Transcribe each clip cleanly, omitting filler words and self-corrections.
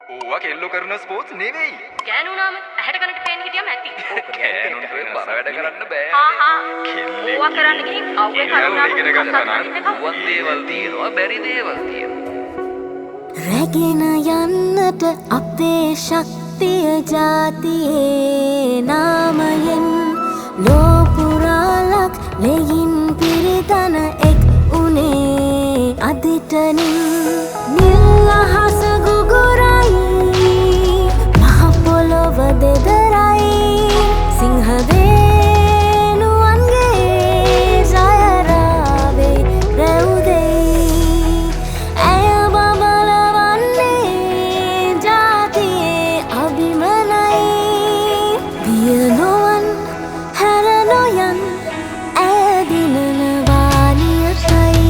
ඕවා කෙල්ලෝ කරන ස්පෝර්ට්ස් නෙවෙයි. ගෑනු නාම ඇහැට කනට පේන්න හිටියම ඇති. ගෑනුන්ට ඔය බර වැඩ කරන්න බෑ. ඕවා කරන්න ගිහින් අවුවේ කරුණා ඉගෙන ගන්නවා නම් වත් දේවල් තියෙනවා බැරි දේවල් තියෙනවා. රැගෙන යන්නට අපේ ශක්තිය ජාතියේ නාමයෙන් ලෝපුරාලක් ලෙයින් පිරිතන එක් උනේ අදිටනින් නිල් අහස ගුගුරයි මහ පොළොව දෙදරයි සිංහදේනුවන්ගේ ජයරාවේ රැවුදෙයි ඇය බබලවන්නේ ජාතියේ අභිමනයි දිය නොවන් හැර නොයන් ඇය දිනනවා නියතයි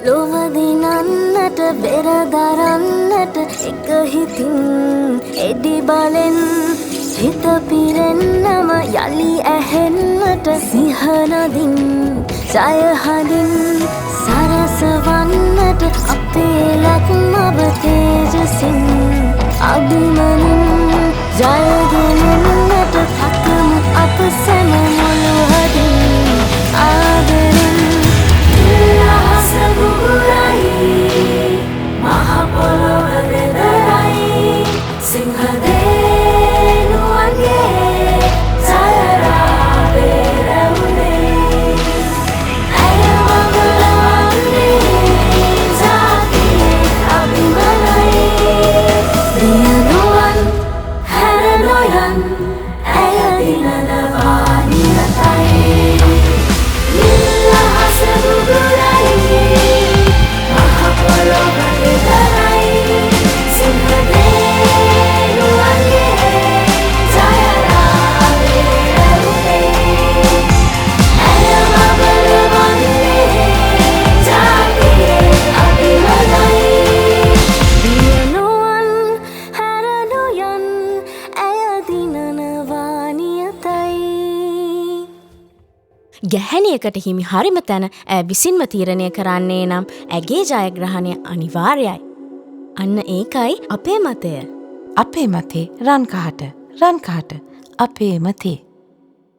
ලොව දිනන්නට බෙර දරන්නට එක හිතින් එඩි බලෙන් හිත පිරෙන්නම යලි ඇහෙන්නට සිහනදින් ජයහදින් සරසවන්නට අපේ ලක්මව තේජසින් අභිමනින් ජයගෙනෙන්නට තකමු අප සැම මුළුහදින් ආදරෙන් අහස ගුගුරයි මහ පොළොව දෙදරයි සිංහදේනුවන්ගේ ජයරාවේ රැවුනේ ඇය මගලවන්නේ ජාතියේ අභිමනයි දිය නොවන් හැර නොයන් ඇය දිනනවා නියතයි නිල් අහස ගුගුරයි මහ පොළොව දෙදරයි සිංහදේනුවන්ගේ ජයරාවේ රැවුනේ ඇය බබලවන්නේ ජාතියේ අභිමනයි දිය නොවන් හැර නොයන් ඇය දිනනවා නියතයි ගැහැණියකට හිමි හරිම තැන ඇය විසින්ම තීරණය කරන්නේ නම් ඇගේ ජයග්‍රහණය අනිවාර්යයි. අන්න ඒකයි අපේ මතය. අපේ මතේ රන් කහට අපේ මතේ